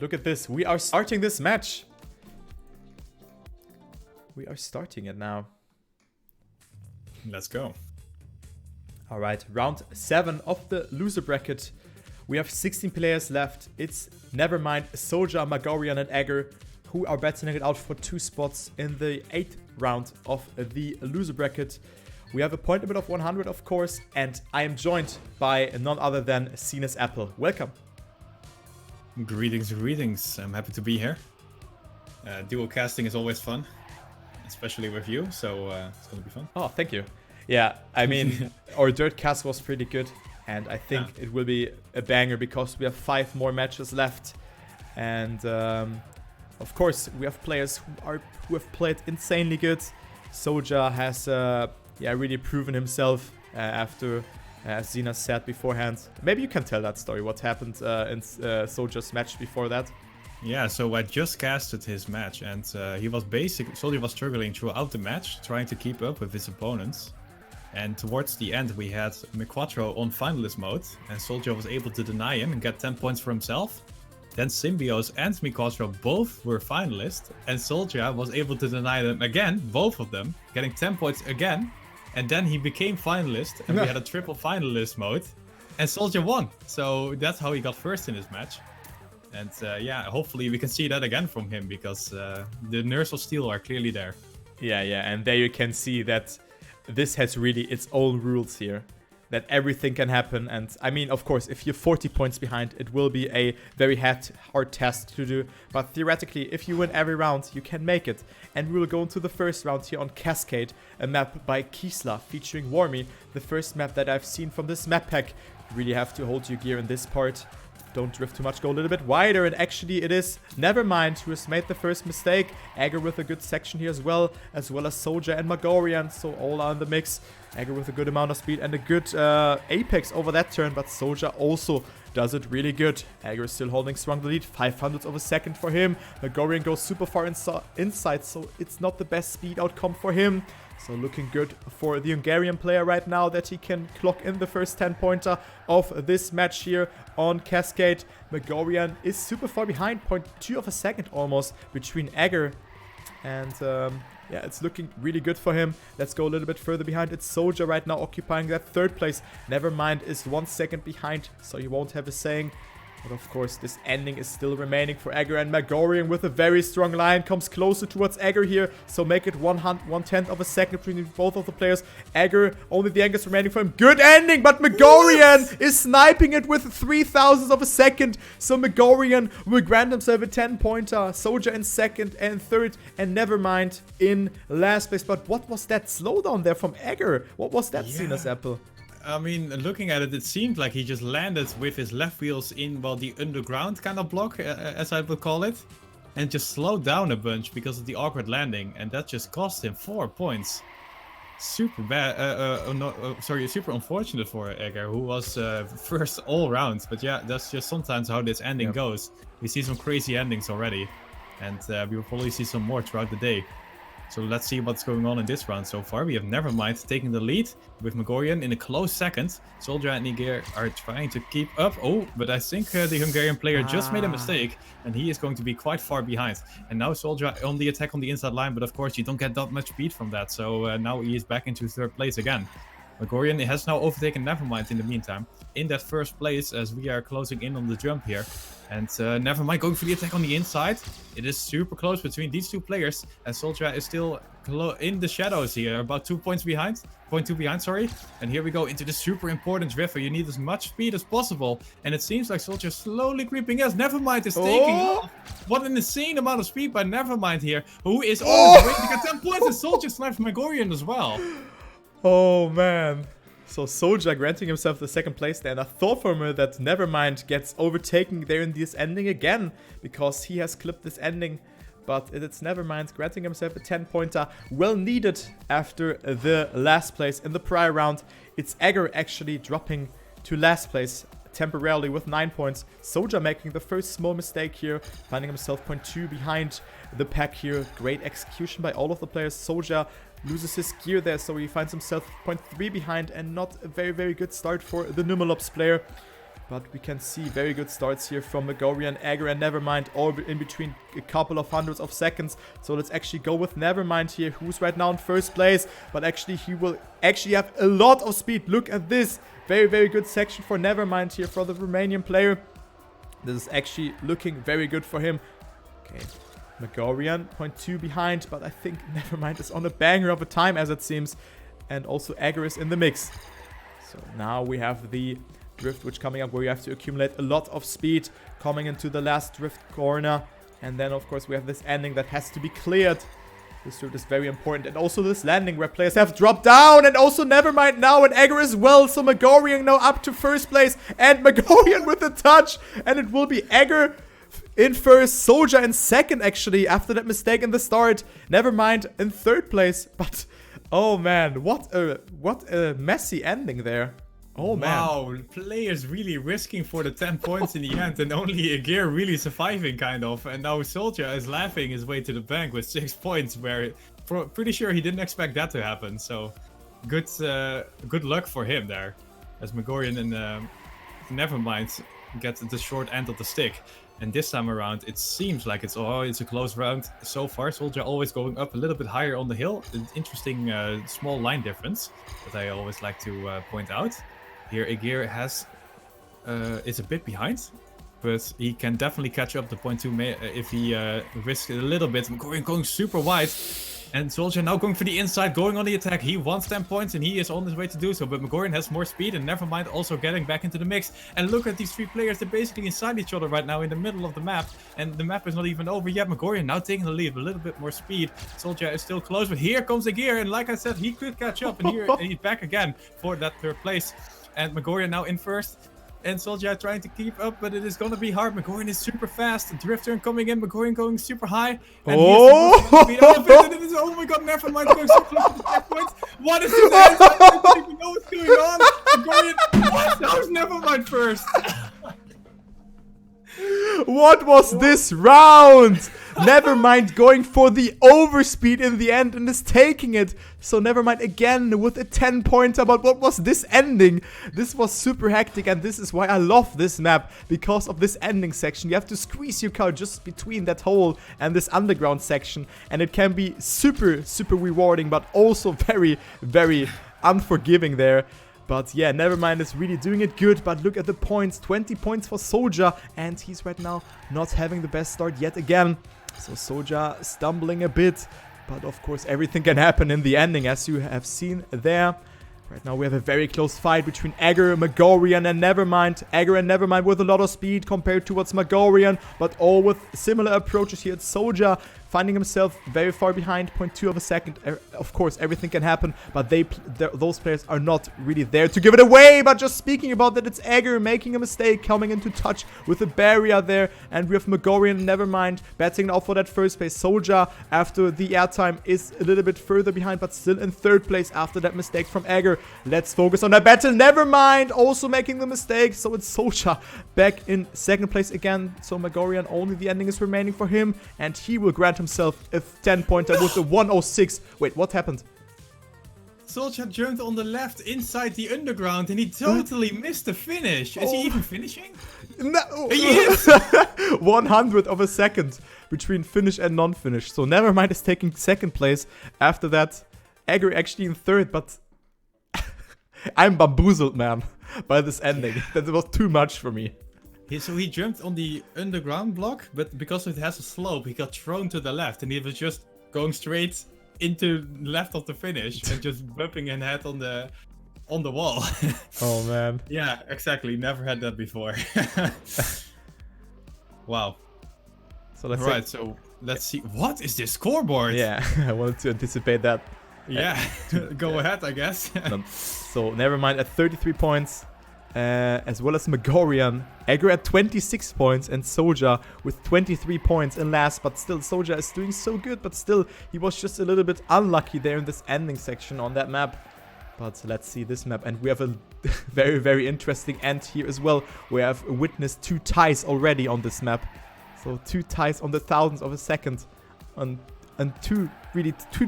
Look at this. We are starting this match. We are starting it now. Let's go. All right, round 7 of the loser bracket. We have 16 players left. It's Nevermind, Soulja, MagoriaN, and Egér who are battling it out for 2 spots in the 8th round of the loser bracket. We have a point limit of 100, of course, and I am joined by none other than SinasAppel. Welcome. Greetings, greetings. I'm happy to be here. Dual casting is always fun, especially with you, so it's going to be fun. Oh, thank you. Yeah, I mean, our dirt cast was pretty good, and I think it will be a banger because we have 5 more matches left. And of course, we have players who have played insanely good. Soulja has really proven himself after, as Zina said beforehand. Maybe you can tell that story, what happened in Soulja's match before that. Yeah, so I just casted his match, and Soulja was struggling throughout the match, trying to keep up with his opponents. And towards the end, we had MagoriaN on finalist mode, and Soulja was able to deny him and get 10 points for himself. Then Symbios and MagoriaN both were finalists, and Soulja was able to deny them again, both of them, getting 10 points again. And then he became finalist, and we had a triple finalist mode, and Soulja won. So that's how he got first in his match. And hopefully we can see that again from him, because the Nerves of Steel are clearly there. Yeah, and there you can see that this has really its own rules here, that everything can happen. And I mean, of course, if you're 40 points behind, it will be a very hard task to do. But theoretically, if you win every round, you can make it. And we will go into the first round here on Cascade, a map by Kisla featuring Warmy, the first map that I've seen from this map pack. You really have to hold your gear in this part. Don't drift too much, go a little bit wider, and actually it is Nevermind who has made the first mistake. Egér with a good section here as well as Soulja and MagoriaN, so all are in the mix. Egér with a good amount of speed and a good apex over that turn, but Soulja also does it really good. Egér is still holding strong the lead, 0.05 of a second for him. MagoriaN goes super far inside, so it's not the best speed outcome for him. So looking good for the Hungarian player right now, that he can clock in the first 10-pointer of this match here on Cascade. MagoriaN is super far behind, 0.2 of a second almost between Egér. And it's looking really good for him. Let's go a little bit further behind. It's Soulja right now occupying that 3rd place. Nevermind is 1 second behind, so he won't have a saying. But of course, this ending is still remaining for Egér, and MagoriaN with a very strong line comes closer towards Egér here. So make it 1/10 of a second between both of the players. Egér, only the angles remaining for him. Good ending, but MagoriaN is sniping it with 0.03 of a second. So MagoriaN will grant himself a 10-pointer. Soulja in 2nd and 3rd, and Nevermind in last place. But what was that slowdown there from Egér? What was that, SinasAppel? I mean, looking at it, it seemed like he just landed with his left wheels in, well, the underground kind of block, as I would call it. And just slowed down a bunch because of the awkward landing. And that just cost him 4 points. Super bad, super unfortunate for Egér, who was first all round. But yeah, that's just sometimes how this ending goes. We see some crazy endings already. And we will probably see some more throughout the day. So let's see what's going on in this round so far. We have Nevermind taking the lead with MagoriaN in a close second. Soulja and Egér are trying to keep up. Oh, but I think the Hungarian player just made a mistake, and he is going to be quite far behind. And now Soulja on the attack on the inside line, but of course you don't get that much speed from that. So now he is back into 3rd place again. MagoriaN has now overtaken Nevermind in the meantime in that 1st place, as we are closing in on the jump here. And Nevermind going for the attack on the inside. It is super close between these 2 players, and Soulja is still in the shadows here, about 2 points behind. 0.2 behind, sorry. And here we go into the super important drift where you need as much speed as possible. And it seems like Soulja is slowly creeping as Nevermind is taking off. What an insane amount of speed by Nevermind here, who is on his way to get 10 points, and Soulja snipes MagoriaN as well. Oh man. So Soulja granting himself the 2nd place there, and I thought for a minute that Nevermind gets overtaken there in this ending again, because he has clipped this ending. But it's Nevermind granting himself a 10-pointer, well needed after the last place in the prior round. It's Egér actually dropping to last place temporarily with 9 points. Soulja making the first small mistake here, finding himself 0.2 behind the pack here. Great execution by all of the players. Soulja loses his gear there, so he finds himself 0.3 behind, and not a very good start for the Numalops player. But we can see very good starts here from MagoriaN, Egér, and Nevermind, all in between a couple of hundreds of seconds. So let's actually go with Nevermind here, who's right now in first place. But actually, he will actually have a lot of speed. Look at this. Very, very good section for Nevermind here for the Romanian player. This is actually looking very good for him. Okay, MagoriaN, 0.2 behind, but I think Nevermind is on a banger of a time, as it seems. And also Egér is in the mix. So now we have the drift coming up, where you have to accumulate a lot of speed coming into the last drift corner. And then, of course, we have this ending that has to be cleared. This drift is very important. And also this landing where players have dropped down. And also Nevermind now and Egér as well. So MagoriaN now up to first place. And MagoriaN with a touch. And it will be Egér in first. Soulja in second, actually, after that mistake in the start. Nevermind in third place. But, oh man, what a messy ending there. Oh man. Wow, players really risking for the 10 points in the end, and only Egér really surviving, kind of. And now Soulja is laughing his way to the bank with 6 points, where pretty sure he didn't expect that to happen. So good luck for him there, as MagoriaN and Nevermind get the short end of the stick. And this time around, it seems like it's a close round so far. Soulja always going up a little bit higher on the hill. An interesting small line difference that I always like to point out. Here, Egér is a bit behind, but he can definitely catch up the 0.2 if he risks it a little bit. MagoriaN going super wide, and Soulja now going for the inside, going on the attack. He wants 10 points, and he is on his way to do so, but MagoriaN has more speed, and Nevermind also getting back into the mix. And look at these 3 players, they're basically inside each other right now in the middle of the map, and the map is not even over yet. MagoriaN now taking the lead, a little bit more speed. Soulja is still close, but here comes Egér, and like I said, he could catch up, and here he's back again for that 3rd place. And MagoriaN now in first. And Soulja trying to keep up, but it is going to be hard. MagoriaN is super fast. Drift turn coming in. MagoriaN going super high. And oh my god, Nevermind going so close to the checkpoint. What is this? I don't even know what's going on. MagoriaN, what? That was Nevermind first. What was this round? Nevermind going for the overspeed in the end and is taking it. So Nevermind again with a 10-pointer. But what was this ending? This was super hectic, and this is why I love this map. Because of this ending section. You have to squeeze your car just between that hole and this underground section. And it can be super, super rewarding, but also very, very unforgiving there. But yeah, Nevermind is really doing it good. But look at the points. 20 points for Soulja. And he's right now not having the best start yet again. So Soulja stumbling a bit. But of course, everything can happen in the ending, as you have seen there. Right now we have a very close fight between Egér, MagoriaN, and Nevermind. Egér and Nevermind with a lot of speed compared towards MagoriaN, but all with similar approaches here at Soulja, finding himself very far behind, 0.2 of a second. Of course, everything can happen, but those players are not really there to give it away. But just speaking about that, it's Egér making a mistake, coming into touch with a barrier there, and we have MagoriaN and Nevermind batting out for that first place. Soulja, after the airtime, is a little bit further behind, but still in 3rd place after that mistake from Egér. Let's focus on that battle. Nevermind also making the mistake, so it's Soulja back in 2nd place again. So MagoriaN, only the ending is remaining for him, and he will grant himself a 10-pointer with the 106. Wait, what happened? Soulja jumped on the left inside the underground, and he totally missed the finish. Is he even finishing? No. He is! 100 of a second between finish and non-finish. So Nevermind is taking 2nd place. After that, Egér actually in 3rd, but I'm bamboozled, man, by this ending. That was too much for me. So he jumped on the underground block, but because it has a slope, he got thrown to the left, and he was just going straight into left of the finish and just bumping his head on the wall. Oh man. Yeah, exactly. Never had that before. Wow. So let's see. What is this scoreboard? Yeah, I wanted to anticipate that. Yeah, go ahead, I guess. So Nevermind at 33 points, as well as MagoriaN. Egér at 26 points, and Soulja with 23 points in last. But still, Soulja is doing so good, but still, he was just a little bit unlucky there in this ending section on that map. But let's see this map, and we have a very, very interesting end here as well. We have witnessed 2 ties already on this map. So 2 ties on the thousandth of a second. And 2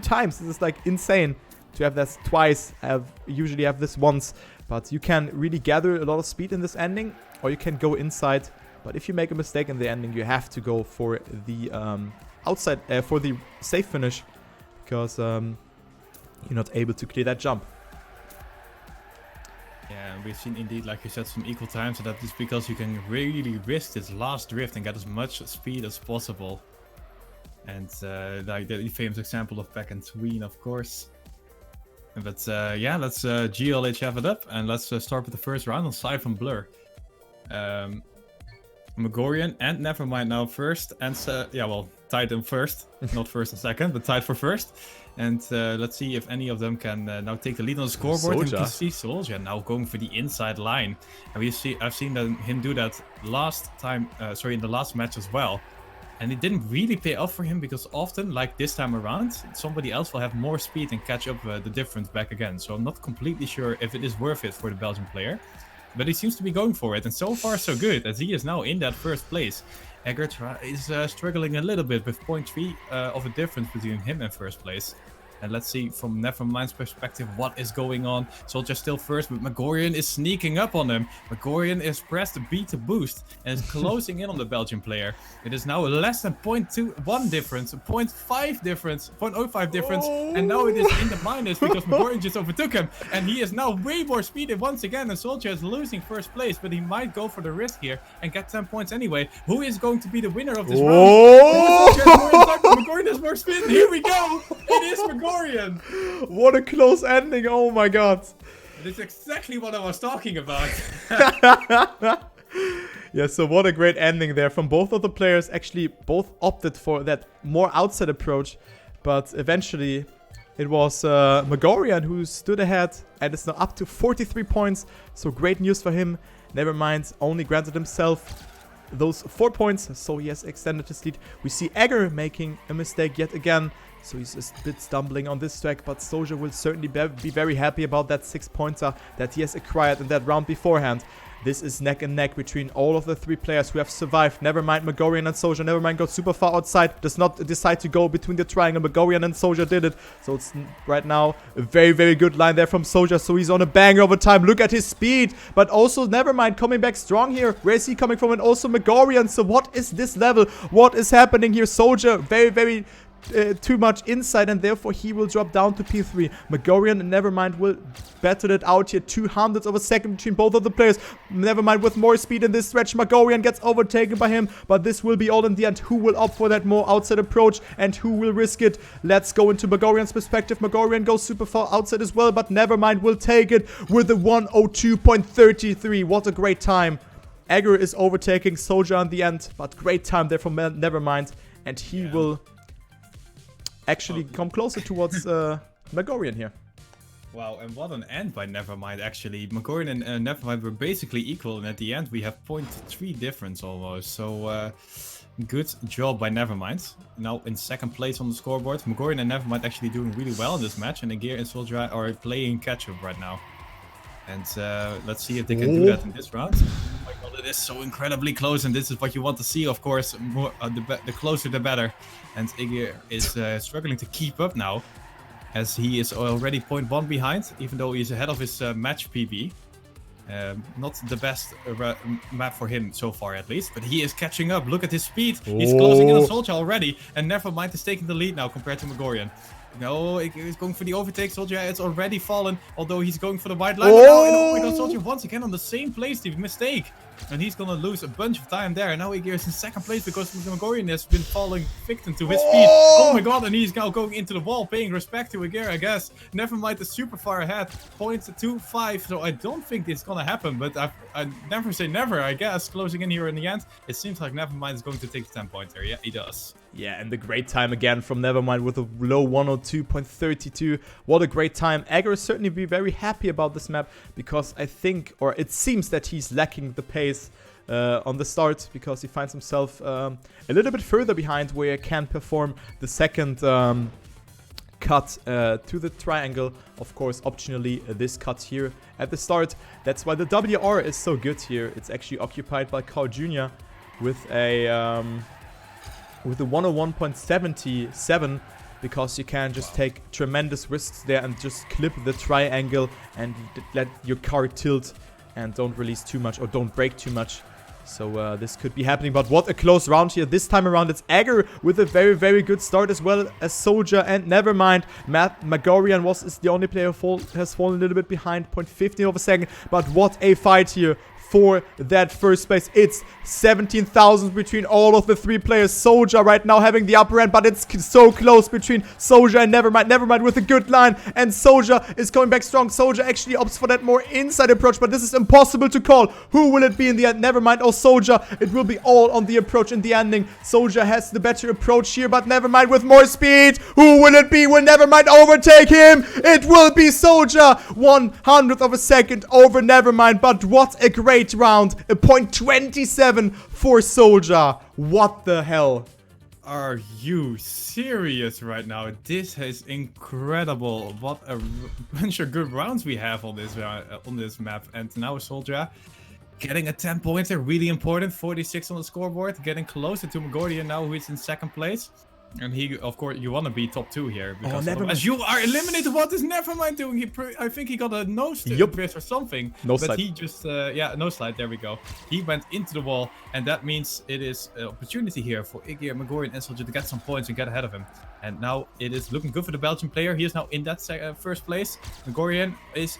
times. This is like insane to have this twice. I usually have this once. But you can really gather a lot of speed in this ending, or you can go inside. But if you make a mistake in the ending, you have to go for the outside, for the safe finish, because you're not able to clear that jump. Yeah, we've seen indeed, like you said, some equal times, and that is because you can really risk this last drift and get as much speed as possible. And like the famous example of Peck and Tween, of course. But yeah, let's GLHF it up, and let's start with the first round on Siphon Blur. MagoriaN and Nevermind now first, and yeah, well, tied them first, not first and second, but tied for first. And let's see if any of them can now take the lead on the scoreboard. And we can see Soulja now going for the inside line, and I've seen him do that last time, in the last match as well. And it didn't really pay off for him, because often, like this time around, somebody else will have more speed and catch up the difference back again. So I'm not completely sure if it is worth it for the Belgian player. But he seems to be going for it, and so far so good, as he is now in that first place. Egér is struggling a little bit with 0.3 of a difference between him and first place. And let's see from Nevermind's perspective what is going on. Soulja still first, but MagoriaN is sneaking up on him. MagoriaN is pressed B to boost and is closing in on the Belgian player. It is now less than 0.21 difference, 0.5 difference, 0.05 difference, and now it is in the minus because MagoriaN just overtook him. And he is now way more speedy once again, and Soulja is losing first place, but he might go for the risk here and get 10 points anyway. Who is going to be the winner of this round? MagoriaN has more speed. Here we go. It is MagoriaN. What a close ending, oh my god. That's exactly what I was talking about. Yeah, so what a great ending there from both of the players. Actually, both opted for that more outside approach, but eventually it was MagoriaN who stood ahead and is now up to 43 points. So great news for him. Nevermind only granted himself those 4 points, so he has extended his lead. We see Egér making a mistake yet again, so he's a bit stumbling on this track, but Soulja will certainly be very happy about that 6-pointer that he has acquired in that round beforehand. This is neck and neck between all of the 3 players who have survived. Nevermind, MagoriaN, and Soulja. Nevermind got super far outside, does not decide to go between the triangle. MagoriaN and Soulja did it. So it's right now a very good line there from Soulja. So he's on a banger over time. Look at his speed. But also Nevermind coming back strong here. Where is he coming from? And also MagoriaN. So what is this level? What is happening here? Soulja very too much inside, and therefore he will drop down to P3. MagoriaN and Nevermind will battle it out here. 200ths of a second between both of the players. Nevermind with more speed in this stretch. MagoriaN gets overtaken by him, but this will be all in the end. Who will opt for that more outside approach, and who will risk it? Let's go into MagoriaN's perspective. MagoriaN goes super far outside as well, but Nevermind will take it with a 1:02.33. What a great time. Egér is overtaking Soulja in the end, but great time there from Nevermind, and he will actually come closer towards MagoriaN here. Wow, and what an end by Nevermind, actually. MagoriaN and Nevermind were basically equal, and at the end we have 0.3 difference almost. So good job by Nevermind. Now in second place on the scoreboard. MagoriaN and Nevermind actually doing really well in this match, and Egér and Soulja are playing catch-up right now. And let's see if they can do that in this round. Oh my god, it is so incredibly close, and this is what you want to see, of course. More, the closer the better. And Egér is struggling to keep up now, as he is already 0.1 behind, even though he's ahead of his match PB. Not the best map for him so far, at least, but he is catching up. Look at his speed. He's closing in on Soulja already, and Nevermind is taking the lead now compared to MagoriaN. No, he's going for the overtake. Soulja, it's already fallen, although he's going for the white line. Oh my god, Soulja once again on the same place, the mistake. And he's gonna lose a bunch of time there. And now Egér is in second place because MagoriaN has been falling victim to his speed. Oh my god, and he's now going into the wall, paying respect to Egér, I guess. Nevermind is super far ahead, 0.25. So I don't think it's gonna happen, but I never say never, I guess. Closing in here in the end, it seems like Nevermind is going to take the 10-pointer. Yeah, he does. Yeah, and the great time again from Nevermind with a low 102.32. What a great time. Egér will certainly be very happy about this map, because I think, or it seems that he's lacking the pace on the start, because he finds himself a little bit further behind where he can perform the second cut to the triangle. Of course, optionally, this cut here at the start. That's why the WR is so good here. It's actually occupied by Carl Jr. with a 101.77, because you can just take tremendous risks there and just clip the triangle and let your car tilt and don't release too much or don't brake too much. So this could be happening, but what a close round here. This time around, it's Egér with a very, very good start, as well as Soulja, and never mind, MagoriaN is the only player who has fallen a little bit behind, 0.15 of a second, but what a fight here for that first place. It's 17,000 between all of the 3 players. Soulja right now having the upper end, but it's so close between Soulja and Nevermind. Nevermind with a good line, and Soulja is coming back strong. Soulja actually opts for that more inside approach, but this is impossible to call. Who will it be in the end, Nevermind or Soulja? It will be all on the approach in the ending. Soulja has the better approach here, but Nevermind with more speed. Who will it be? Will Nevermind overtake him? It will be Soulja. 100th of a second over Nevermind, but what a great round. A 0.27 for Soulja. What the hell? Are you serious right now? This is incredible. What a bunch of good rounds we have on this map. And now Soulja getting a 10-pointer, really important. 46 on the scoreboard, getting closer to MagoriaN now, who is in 2nd place. And he, of course, you want to be top 2 here. Because as you are eliminated, what is Nevermind doing? I think he got a nose twist or something. No but slide. he just, no slide, there we go. He went into the wall, and that means it is an opportunity here for Egér, MagoriaN, and Soulja to get some points and get ahead of him. And now it is looking good for the Belgian player. He is now in that 1st place. MagoriaN is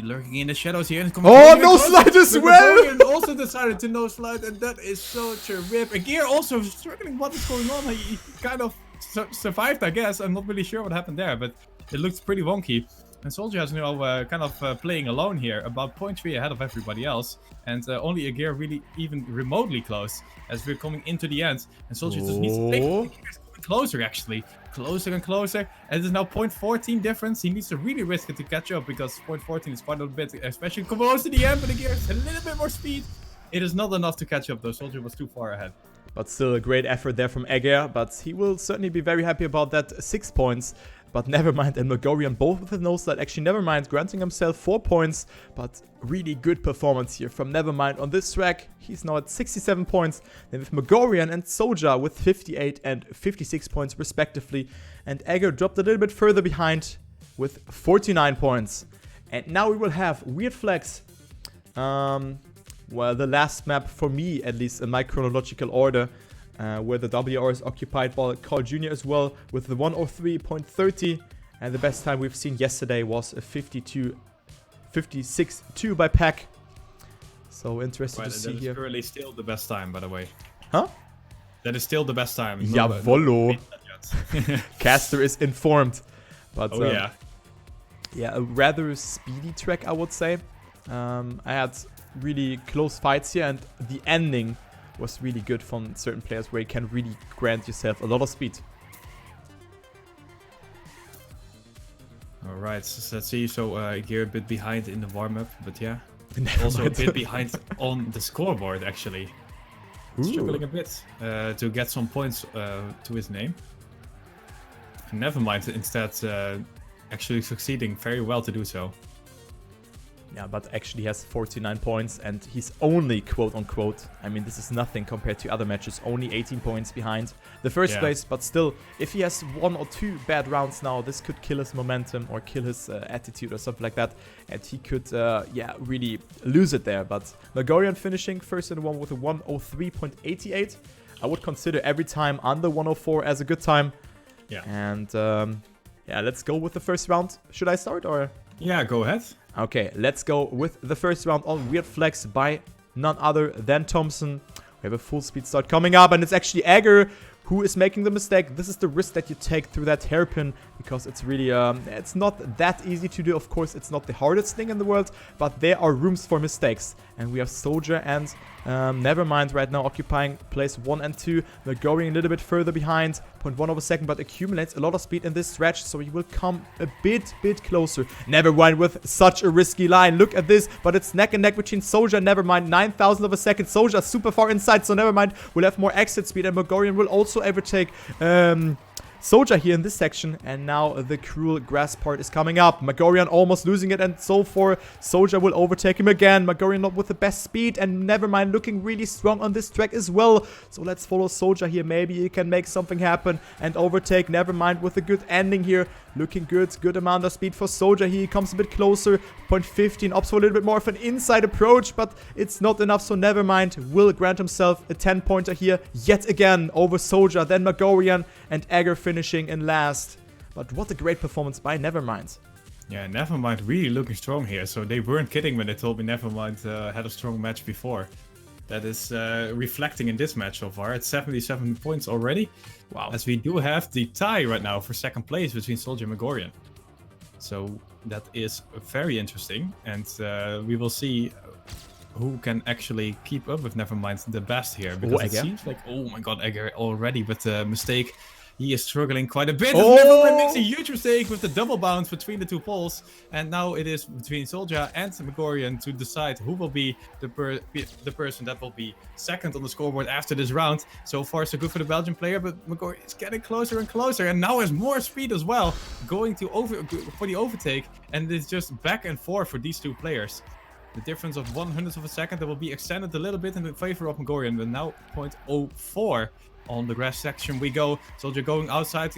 lurking in the shadows here. And no slide as well! MagoriaN also decided to no slide, and that is such a rip. Egér also struggling. What is going on? He kind of survived, I guess. I'm not really sure what happened there, but it looks pretty wonky. And Soulja is now kind of playing alone here, about 0.3 ahead of everybody else. And only Egér really even remotely close as we're coming into the end. And Soulja just needs to take Egér's closer, actually. Closer and closer. And it is now 0.14 difference. He needs to really risk it to catch up, because 0.14 is quite a bit, especially close to the end. But Egér has a little bit more speed. It is not enough to catch up, though. Soulja was too far ahead. But still a great effort there from Egér. But he will certainly be very happy about that 6 points. But Nevermind and MagoriaN both with a no slide. Actually, Nevermind granting himself 4 points. But really good performance here from Nevermind on this track. He's now at 67 points. Then with MagoriaN and Soulja with 58 and 56 points respectively. And Egér dropped a little bit further behind with 49 points. And now we will have Weird Flex. Well, the last map for me, at least in my chronological order. Where the WR is occupied by Carl Jr. as well with the 103.30. And the best time we've seen yesterday was a 56.2 by Pack. So interesting to see here. That is currently still the best time, by the way. Huh? That is still the best time. Jawollo. Caster is informed. But yeah, a rather speedy track, I would say. I had really close fights here, and the ending was really good from certain players where you can really grant yourself a lot of speed. Alright, so let's see. So Egér a bit behind in the warm-up, but yeah. Also a bit behind on the scoreboard, actually. Struggling a bit to get some points to his name. Nevermind instead actually succeeding very well to do so. Yeah, but actually has 49 points, and he's only, quote-unquote, I mean, this is nothing compared to other matches, only 18 points behind the first place, but still, if he has 1 or 2 bad rounds now, this could kill his momentum or kill his attitude or something like that, and he could, really lose it there. But MagoriaN finishing first in the one with a 103.88. I would consider every time under 104 as a good time. Yeah. And, let's go with the first round. Should I start, or? Yeah, go ahead. Okay, let's go with the first round on Weird Flex by none other than Thompson. We have a full speed start coming up, and it's actually Egér who is making the mistake. This is the risk that you take through that hairpin, because it's really, it's not that easy to do. Of course, it's not the hardest thing in the world, but there are rooms for mistakes. And we have Soulja and Nevermind right now occupying place 1 and 2. MagoriaN a little bit further behind, 0.1 of a second, but accumulates a lot of speed in this stretch, so he will come a bit closer. Nevermind with such a risky line. Look at this, but it's neck and neck between Soulja and Nevermind. 9,000 of a second. Soulja super far inside, so Nevermind will have more exit speed, and MagoriaN will also overtake Soulja here in this section, and now the cruel grass part is coming up. MagoriaN almost losing it, and so for Soulja will overtake him again. MagoriaN not with the best speed, and NeverMind looking really strong on this track as well. So let's follow Soulja here. Maybe he can make something happen and overtake NeverMind with a good ending here. Looking good. Good amount of speed for Soulja. He comes a bit closer. 0.15 opts for a little bit more of an inside approach, but it's not enough. So NeverMind will grant himself a 10-pointer here yet again over Soulja. Then MagoriaN and Egér finishing in last. But what a great performance by NeverMind. Yeah, NeverMind really looking strong here. So they weren't kidding when they told me NeverMind had a strong match before. That is reflecting in this match so far. It's 77 points already. Wow. As we do have the tie right now for second place between Soulja and MagoriaN. So that is very interesting. And we will see who can actually keep up with NeverMind the best here. Because it seems like, oh my god, Egér already with the mistake. He is struggling quite a bit. NeverMind makes a huge mistake with the double bounce between the two poles. And now it is between Soulja and MagoriaN to decide who will be the person that will be second on the scoreboard after this round. So far, so good for the Belgian player, but MagoriaN is getting closer and closer. And now has more speed as well, going to for the overtake. And it's just back and forth for these two players. The difference of 1/100 of a second that will be extended a little bit in favor of MagoriaN, but now 0.04. On the grass section we go. Soulja going outside,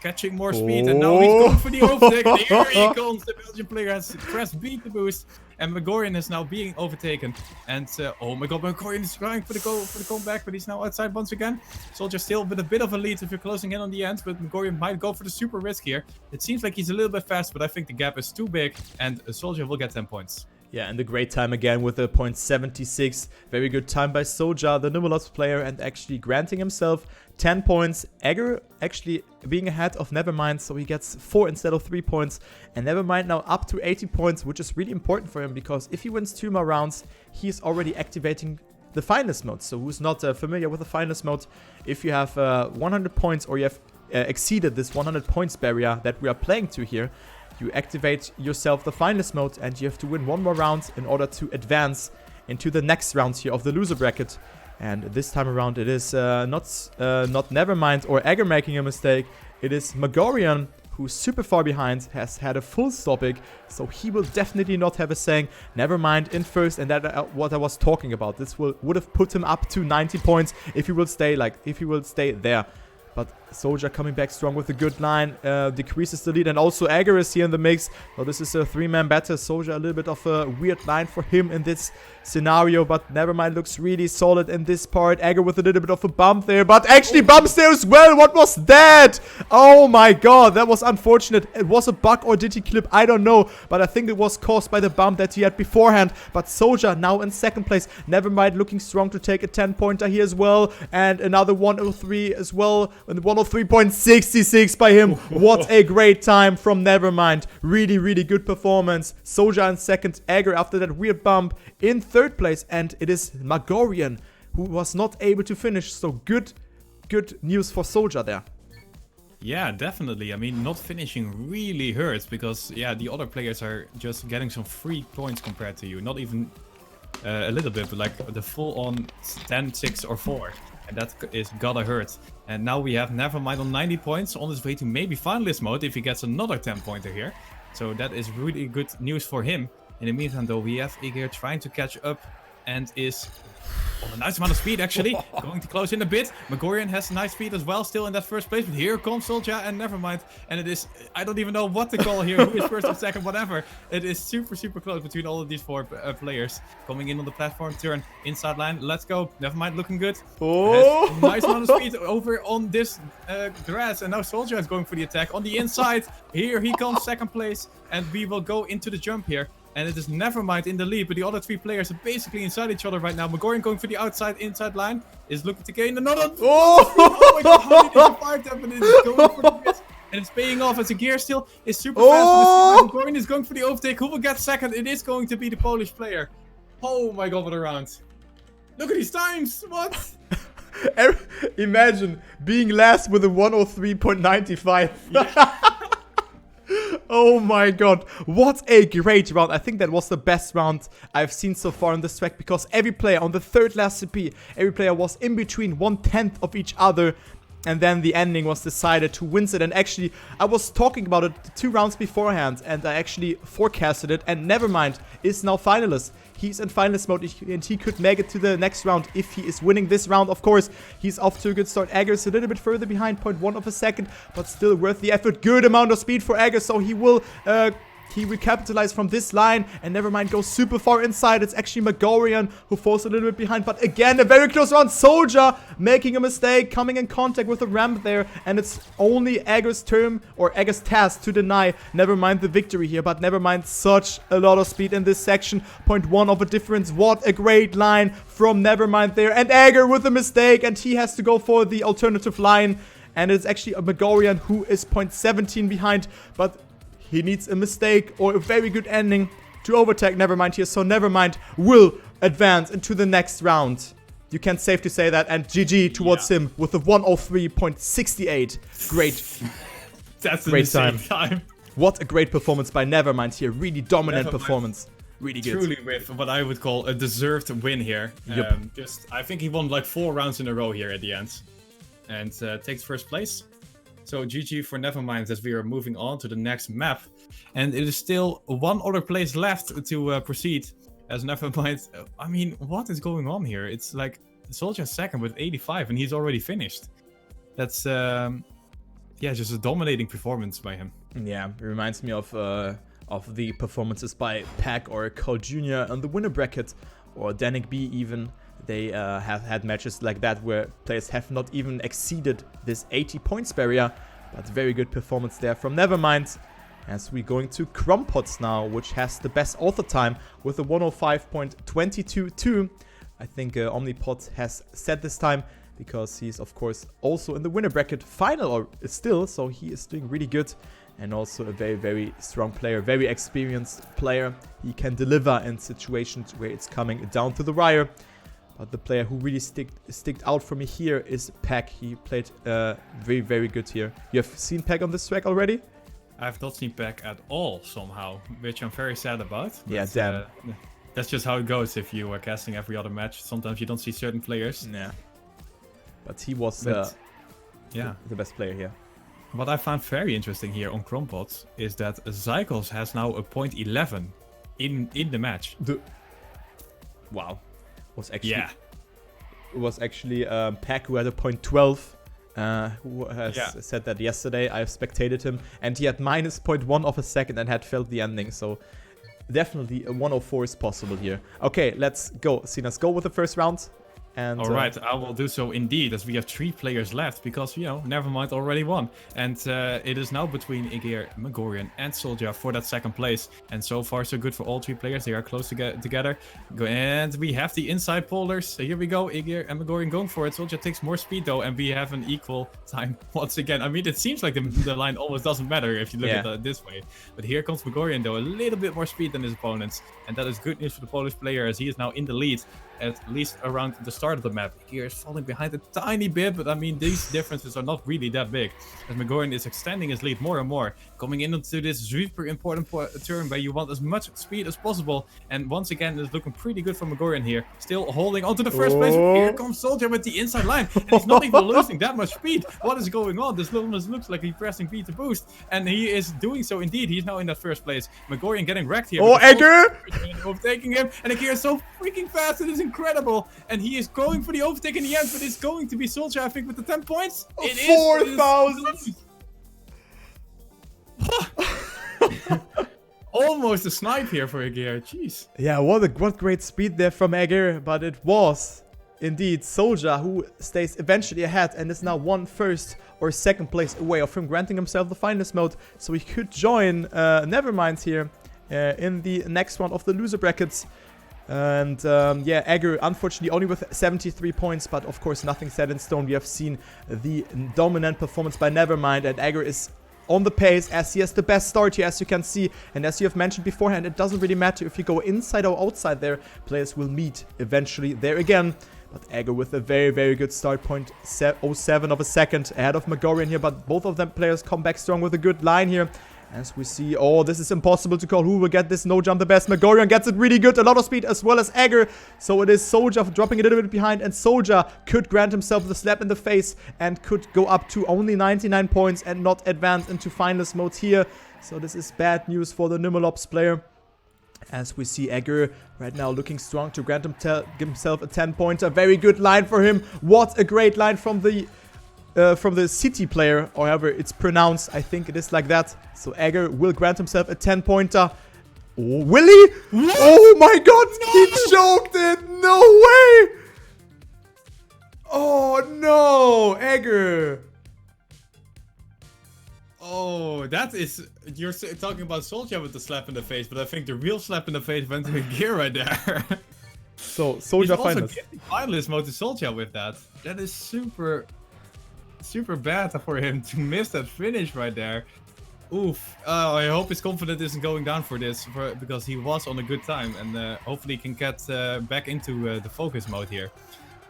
catching more speed, and now he's going for the overtake. Here he comes. The Belgian player has pressed B to boost, and MagoriaN is now being overtaken. And oh my god, MagoriaN is trying for the comeback, but he's now outside once again. Soulja still with a bit of a lead if you're closing in on the end, but MagoriaN might go for the super risk here. It seems like he's a little bit fast, but I think the gap is too big, and Soulja will get 10 points. Yeah, and a great time again with a 0.76. Very good time by Soulja, the Numelos player, and actually granting himself 10 points. Egér actually being ahead of NeverMind, so he gets 4 instead of 3 points. And NeverMind now up to 80 points, which is really important for him, because if he wins 2 more rounds, he is already activating the finalist mode. So who's not familiar with the finalist mode, if you have 100 points or you have exceeded this 100 points barrier that we are playing to here, you activate yourself the finalist mode, and you have to win 1 more round in order to advance into the next round here of the loser bracket. And this time around it is not NeverMind or Egér making a mistake. It is MagoriaN, who's super far behind, has had a full stopping, so he will definitely not have a saying. NeverMind in first, and that what I was talking about. This would have put him up to 90 points if he will stay there. But Soulja coming back strong with a good line, decreases the lead, and also Egér is here in the mix. So this is a 3-man battle. Soulja a little bit of a weird line for him in this scenario, but NeverMind looks really solid in this part. Egér with a little bit of a bump there, but actually bumps there as well. What was that? Oh my god, that was unfortunate. It was a bug, or did he clip? I don't know, but I think it was caused by the bump that he had beforehand. But Soulja now in second place. NeverMind looking strong to take a 10-pointer here as well, and another 103 as well, and 103.66 by him. What a great time from NeverMind. Really, really good performance. Soulja in second, Egér after that weird bump in third place, and it is MagoriaN who was not able to finish. So good news for Soulja there. Yeah, definitely. I mean, not finishing really hurts, because yeah, the other players are just getting some free points compared to you. Not even a little bit, but like the full on 10, 6 or 4. And that is gotta hurt. And now we have NeverMind on 90 points, on his way to maybe finalist mode if he gets another 10-pointer here. So that is really good news for him. In the meantime though, we have Egér trying to catch up, and is on a nice amount of speed actually. Going to close in a bit. MagoriaN has nice speed as well, still in that first place. But here comes Soulja and NeverMind. And it is, I don't even know what to call here. Who is first or second, whatever. It is super, super close between all of these 4 players. Coming in on the platform, turn, inside line. Let's go. NeverMind looking good. Oh! Has a nice amount of speed over on this grass. And now Soulja is going for the attack on the inside. Here he comes, second place. And we will go into the jump here. And it is NeverMind in the lead, but the other 3 players are basically inside each other right now. MagoriaN going for the inside line, is looking to gain another. Oh my god, how did he survive that? But it is going for the risk, and it's paying off as Egér still is super fast. MagoriaN is going for the overtake. Who will get second? It is going to be the Polish player. Oh my god, what a round. Look at these times. What? Imagine being last with a 103.95. Yeah. Oh my god, what a great round. I think that was the best round I've seen so far on this track, because every player on the third last CP, every player was in between 1/10 of each other. And then the ending was decided to win it. And actually, I was talking about it 2 rounds beforehand, and I actually forecasted it. And Nevermind is now finalist. He's in finalist mode, and he could make it to the next round if he is winning this round. Of course, he's off to a good start. Egér's a little bit further behind, 0.1 of a second, but still worth the effort. Good amount of speed for Egér, so he will... He recapitalized from this line, and Nevermind goes super far inside. It's actually MagoriaN who falls a little bit behind, but again, a very close round. Soulja making a mistake, coming in contact with the ramp there, and it's only Egér's turn, or Egér's task to deny Nevermind the victory here, but Nevermind such a lot of speed in this section. 0.1 of a difference. What a great line from Nevermind there, and Egér with a mistake, and he has to go for the alternative line, and it's actually a MagoriaN who is 0.17 behind, but he needs a mistake or a very good ending to overtake Nevermind here. So Nevermind will advance into the next round. You can safe to say that. And GG towards him with a 103.68. Great. That's an great insane time. What a great performance by Nevermind here. Really dominant performance. Really good. Truly with what I would call a deserved win here. Yep. I think he won like 4 rounds in a row here at the end. And takes first place. So GG for Nevermind as we are moving on to the next map. And it is still 1 other place left to proceed as Nevermind. I mean, what is going on here? It's like Soulja second with 85 and he's already finished. That's, just a dominating performance by him. Yeah, it reminds me of the performances by Pack or Cole Jr. on the winner bracket, or Danik B even. They have had matches like that where players have not even exceeded this 80 points barrier. But very good performance there from Nevermind. As we're going to Crumpots now, which has the best author time with a 105.222. I think Omnipot has set this time because he's of course also in the winner bracket final or still. So he is doing really good. And also a very, very strong player, very experienced player. He can deliver in situations where it's coming down to the wire. But the player who really sticked out for me here is Pack. He played very, very good here. You have seen Pack on this track already? I have not seen Pack at all somehow, which I'm very sad about. But, yeah, damn. That's just how it goes if you are casting every other match. Sometimes you don't see certain players. Yeah. But he was the best player here. What I found very interesting here on Crumpots is that Zycles has now a 0.11 in the match. Wow. It was actually Pack who had a 0.12. Who has said that yesterday. I spectated him, and he had minus 0.1 of a second and had failed the ending. So definitely a 104 is possible here. Okay, let's go. Sinas, go with the first round. And, Alright, I will do so indeed, as we have 3 players left, because, Nevermind already won. And it is now between Egér, MagoriaN and Soulja for that second place. And so far, so good for all 3 players. They are close together. And we have the inside pollers. So here we go, Egér and MagoriaN going for it. Soulja takes more speed though, and we have an equal time once again. I mean, it seems like the line almost doesn't matter if you look at it this way. But here comes MagoriaN though, a little bit more speed than his opponents. And that is good news for the Polish player, as he is now in the lead. At least around the start of the map. Egér is falling behind a tiny bit, but I mean, these differences are not really that big. As MagoriaN is extending his lead more and more, coming into this super important turn where you want as much speed as possible. And once again, it's looking pretty good for MagoriaN here. Still holding onto the first place. Here comes Soulja with the inside line. And he's not even losing that much speed. What is going on? This almost looks like he's pressing B to boost. And he is doing so indeed. He's now in that first place. MagoriaN getting wrecked here. Oh, Egér! Overtaking him. And Egér is so freaking fast. It is incredible. And he is going for the overtake in the end, but it's going to be Soulja, I think, with the 10 points. It is 4,000! Almost a snipe here for Egér. Jeez. Yeah, what great speed there from Egér, but it was indeed Soulja who stays eventually ahead and is now 1 first or second place away of him granting himself the finalist mode, so he could join Nevermind here in the next one of the loser brackets. And Egér unfortunately only with 73 points, but of course nothing set in stone. We have seen the dominant performance by Nevermind, and Egér is on the pace as he has the best start here, as you can see. And as you have mentioned beforehand, it doesn't really matter if you go inside or outside there. Players will meet eventually there again. But Egér with a very, very good start, 0.07 of a second ahead of MagoriaN here. But both of them players come back strong with a good line here. As we see, oh, this is impossible to call. Who will get this no jump the best? MagoriaN gets it really good. A lot of speed as well as Egér. So it is Soulja dropping a little bit behind. And Soulja could grant himself the slap in the face and could go up to only 99 points and not advance into finalist mode here. So this is bad news for the Nimolops player. As we see Egér right now looking strong to grant himself a 10-pointer. Very good line for him. What a great line from the city player, or however it's pronounced. I think it is like that. So Egér will grant himself a 10-pointer. Oh, will he? What? Oh my god, no! He choked it! No way! Oh no, Egér! Oh, that is... You're talking about Soulja with the slap in the face, but I think the real slap in the face went to Egér right there. So, Soulja finalist. Finalist mode to Soulja with that. That is super bad for him to miss that finish right there. Oof. I hope his confidence isn't going down for this, because he was on a good time, and hopefully he can get back into the focus mode here.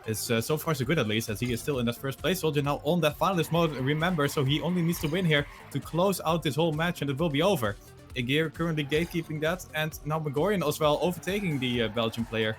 It's so far so good, at least, as he is still in that first place. Soulja now on that finalist mode, remember, so he only needs to win here to close out this whole match and it will be over. Egér currently gatekeeping that, and now MagoriaN as well overtaking the Belgian player.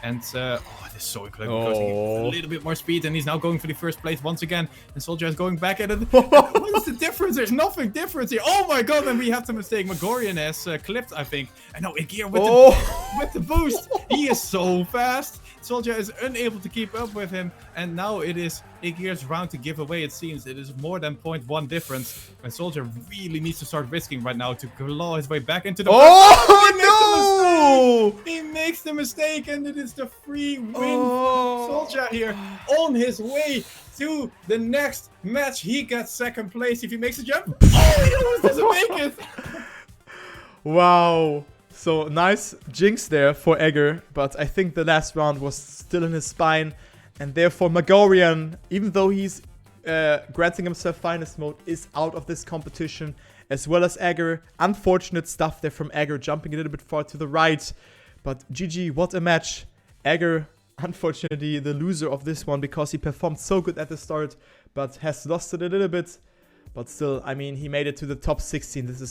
And, oh, this is so incredible. A little bit more speed, and he's now going for the first place once again. And Soulja is going back at it. What is the difference? There's nothing different here. Oh my god, and we have the mistake. MagoriaN has clipped, I think. And now Egér with the boost. He is so fast. Soulja is unable to keep up with him. And now it is Egér's round to give away, it seems. It is more than 0.1 difference. And Soulja really needs to start risking right now to claw his way back into the... Oh, no! He makes the mistake, and it is the free win for Soulja here on his way to the next match. He gets second place if he makes a jump. Oh, he almost doesn't make it. Wow. So nice jinx there for Egér, but I think the last round was still in his spine, and therefore MagoriaN, even though he's granting himself finalist mode, is out of this competition, as well as Egér. Unfortunate stuff there from Egér, jumping a little bit far to the right, but GG, what a match. Egér, unfortunately, the loser of this one, because he performed so good at the start, but has lost it a little bit. But still, I mean, he made it to the top 16. This is a